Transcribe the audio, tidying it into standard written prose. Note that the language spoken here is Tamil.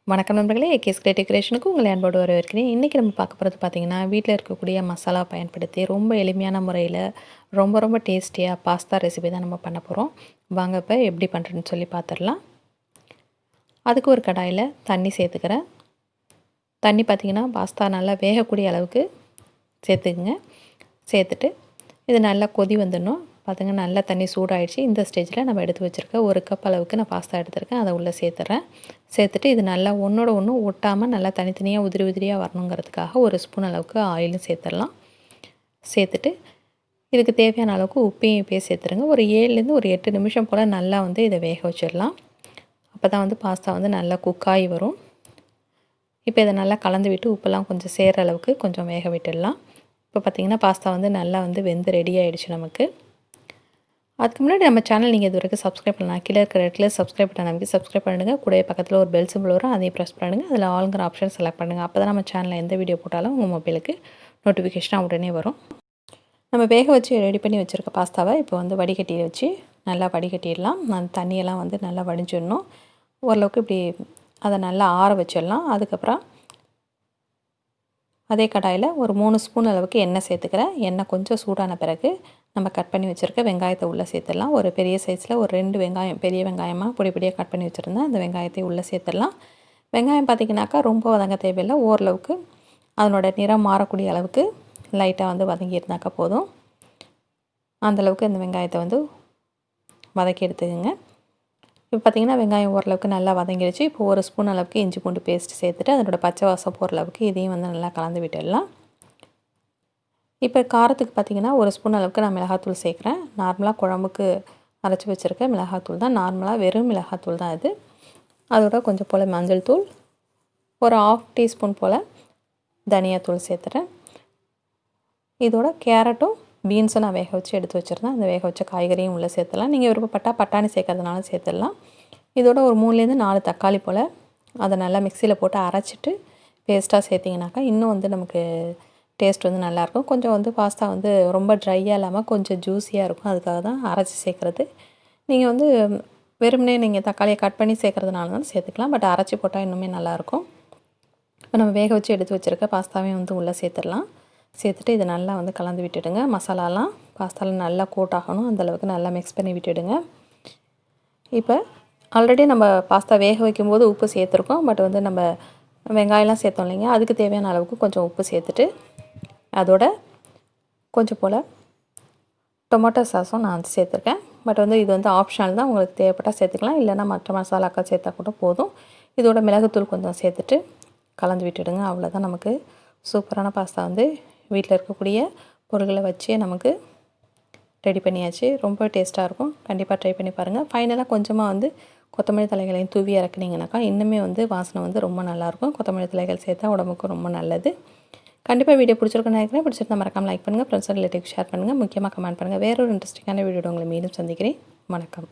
வணக்கம் நண்பர்களே, கேஸ் கிரியேட் டெக்கரேஷனுக்கு உங்களை அன்போடு வரவேற்கிறேன். இன்றைக்கி நம்ம பார்க்க போகிறது பார்த்திங்கன்னா, வீட்டில் இருக்கக்கூடிய மசாலா பயன்படுத்தி ரொம்ப எளிமையான முறையில் ரொம்ப டேஸ்டியாக பாஸ்தா ரெசிபி தான் நம்ம பண்ண போகிறோம். வாங்க இப்போ எப்படி பண்ணுறதுன்னு சொல்லி பார்த்துடலாம். அதுக்கு ஒரு கடாயில் தண்ணி சேர்த்துக்கிறேன். தண்ணி பார்த்திங்கன்னா பாஸ்தா நல்லா வேகக்கூடிய அளவுக்கு சேர்த்துக்குங்க. சேர்த்துட்டு இது நல்லா கொதி வந்துடணும். பார்த்துங்க, நல்லா தண்ணி சூடாகிடுச்சு. இந்த ஸ்டேஜில் நம்ம எடுத்து வச்சுருக்க ஒரு கப் அளவுக்கு நான் பாஸ்தா எடுத்துருக்கேன். அதை உள்ளே சேர்த்துறேன். சேர்த்துட்டு இது நல்லா ஒன்றோட ஒன்று ஒட்டாமல் நல்லா தனித்தனியாக உதிரியாக வரணுங்கிறதுக்காக ஒரு ஸ்பூன் அளவுக்கு ஆயிலும் சேர்த்துடலாம். சேர்த்துட்டு இதுக்கு தேவையான அளவுக்கு உப்பையும் இப்போயே சேர்த்துருங்க. ஒரு 7லேருந்து ஒரு 8 நிமிஷம் போல் நல்லா இதை வேக வச்சிடலாம். அப்போ தான் பாஸ்தா நல்லா குக்காகி வரும். இப்போ இதை நல்லா கலந்து விட்டு உப்பெல்லாம் கொஞ்சம் சேர்கிற அளவுக்கு கொஞ்சம் வேக விட்டுடலாம். இப்போ பார்த்திங்கன்னா பாஸ்தா நல்லா வெந்து ரெடி ஆகிடுச்சு நமக்கு. அதுக்கு முன்னாடி நம்ம சேனல் நீங்கள் இது வரைக்கும் சப்ஸ்கிரைப் பண்ணலாம். கீழே இருக்கிற இடத்துல சப்ஸ்கிரைப் பட்டன் அமைக்கி சப்ஸ்கிரைப் பண்ணுங்கள். கூடவே பக்கத்தில் ஒரு பெல் சிம்பிள் வரும், அதையும் ப்ரெஸ் பண்ணுங்கள். அதில் ஆளுங்கிற ஆப்ஷன் செலக்ட் பண்ணுங்கள். அப்போ தான் நம்ம சேனலில் எந்த வீடியோ போட்டாலும் உங்கள் மொபைலுக்கு நோட்டிஃபிகேஷனாக உடனே வரும். நம்ம வேக வச்சு ரெடி பண்ணி வச்சுருக்க பாஸ்தாவை இப்போ வடிகட்டி வச்சு நல்லா வடிகட்டிடலாம். அந்த தண்ணியெல்லாம் நல்லா வடிஞ்சிடணும். ஓரளவுக்கு இப்படி அதை நல்லா ஆற வச்சிடலாம். அதுக்கப்புறம் அதே கடாயில் ஒரு 3 ஸ்பூன் அளவுக்கு எண்ணெய் சேர்த்துக்கிறேன். எண்ணெய் கொஞ்சம் சூடான பிறகு நம்ம கட் பண்ணி வச்சுருக்க வெங்காயத்தை உள்ளே சேர்த்துடலாம். ஒரு பெரிய சைஸில் ஒரு 2 வெங்காயம், பெரிய வெங்காயமாக பொடியாக கட் பண்ணி வச்சுருந்தேன். அந்த வெங்காயத்தை உள்ளே சேர்த்துடலாம். வெங்காயம் பார்த்திங்கனாக்கா ரொம்ப வதங்க தேவையில்லை. ஓரளவுக்கு அதனோட நிறம் மாறக்கூடிய அளவுக்கு லைட்டாக வதங்கியிருந்தாக்கா போதும். அந்தளவுக்கு அந்த வெங்காயத்தை வதக்கி எடுத்துக்கோங்க. இப்போ பார்த்திங்கன்னா வெங்காயம் ஓரளவுக்கு நல்லா வதங்கிடுச்சு. இப்போ ஒரு ஸ்பூன் அளவுக்கு இஞ்சி பூண்டு பேஸ்ட் சேர்த்துட்டு அதனோட பச்சை வாசம் போகிற அளவுக்கு இதையும் நல்லா கலந்து விட்டுடலாம். இப்போ காரத்துக்கு பார்த்திங்கன்னா ஒரு ஸ்பூன் அளவுக்கு நான் மிளகாத்தூள் சேர்க்குறேன். நார்மலாக குழம்புக்கு அரைச்சி வச்சுருக்க மிளகாத்தூள் தான், நார்மலாக வெறும் மிளகாத்தூள் தான் இது. அதோட கொஞ்சம் போல் மஞ்சள் தூள், ஒரு 1/2 டீஸ்பூன் போல் தனியாத்தூள் சேர்த்துறேன். இதோட கேரட்டும் பீன்ஸும் நான் வேக வச்சு எடுத்து வச்சுருந்தேன். அந்த வேக வச்ச காய்கறியும் உள்ளே சேர்த்துடலாம். நீங்கள் விருப்பப்பட்டால் பட்டாணி சேர்க்கறதுனால சேர்த்துடலாம். இதோட ஒரு 3லேருந்து 4 தக்காளி போல் அதை நல்லா மிக்சியில் போட்டு அரைச்சிட்டு பேஸ்ட்டாக சேர்த்திங்கனாக்கா இன்னும் நமக்கு டேஸ்ட் நல்லாயிருக்கும். கொஞ்சம் பாஸ்தா ரொம்ப ட்ரையாக இல்லாமல் கொஞ்சம் ஜூஸியாக இருக்கும். அதுக்காக தான் அரைச்சி சேர்க்குறது. நீங்கள் வெறுமனே நீங்கள் தக்காளியை கட் பண்ணி சேர்க்குறதுனால சேர்த்துக்கலாம். பட் அரைச்சி போட்டால் இன்னுமே நல்லாயிருக்கும். இப்போ நம்ம வேக வச்சு எடுத்து வச்சுருக்க பாஸ்தாவையும் உள்ளே சேர்த்துடலாம். சேர்த்துட்டு இதை நல்லா கலந்து விட்டுடுங்க. மசாலாலாம் பாஸ்தாவில் நல்லா கோட் ஆகணும். அந்தளவுக்கு நல்லா மிக்ஸ் பண்ணி விட்டுடுங்க. இப்போ ஆல்ரெடி நம்ம பாஸ்தா வேக வைக்கும்போது உப்பு சேர்த்துருக்கோம். பட் நம்ம வெங்காயம்லாம் சேர்த்தோம் இல்லைங்க, அதுக்கு தேவையான அளவுக்கு கொஞ்சம் உப்பு சேர்த்துட்டு அதோட கொஞ்சம் போல் டொமேட்டோ சாஸும் நான் சேர்த்துருக்கேன். பட் இது ஆப்ஷனல் தான். உங்களுக்கு தேவைப்பட்டால் சேர்த்துக்கலாம், இல்லைனா மற்ற மசாலாக்கள் சேர்த்தா கூட போதும். இதோட மிளகுத்தூள் கொஞ்சம் சேர்த்துட்டு கலந்து விட்டுடுங்க. அவ்வளோதான், நமக்கு சூப்பரான பாஸ்தா வீட்டில் இருக்கக்கூடிய பொருட்களை வச்சே நமக்கு ரெடி பண்ணியாச்சு. ரொம்ப டேஸ்ட்டாக இருக்கும். கண்டிப்பாக ட்ரை பண்ணி பாருங்கள். ஃபைனலாக கொஞ்சமாக கொத்தமல்லி தலைகளையும் தூவி இறக்குனீங்கனாக்கா இன்னுமே வாசனை ரொம்ப நல்லாயிருக்கும். கொத்தமல்லி தலைகள் சேர்த்தா உடம்புக்கு ரொம்ப நல்லது. கண்டிப்பாக வீடியோ பிடிச்சிருக்குன்னு நினைக்கிறேன். பிடிச்சிருந்தா மறக்காமல் லைக் பண்ணுங்கள், ஃப்ரெண்ட்ஸ் அண்ட் ரிலேட்டிவ் ஷேர் பண்ணுங்கள், முக்கியமாக கமெண்ட் பண்ணுங்கள். வேறு ஒரு இன்ட்ரெஸ்டிங்கான வீடியோட உங்களை மீண்டும் சந்திக்கிறேன். வணக்கம்.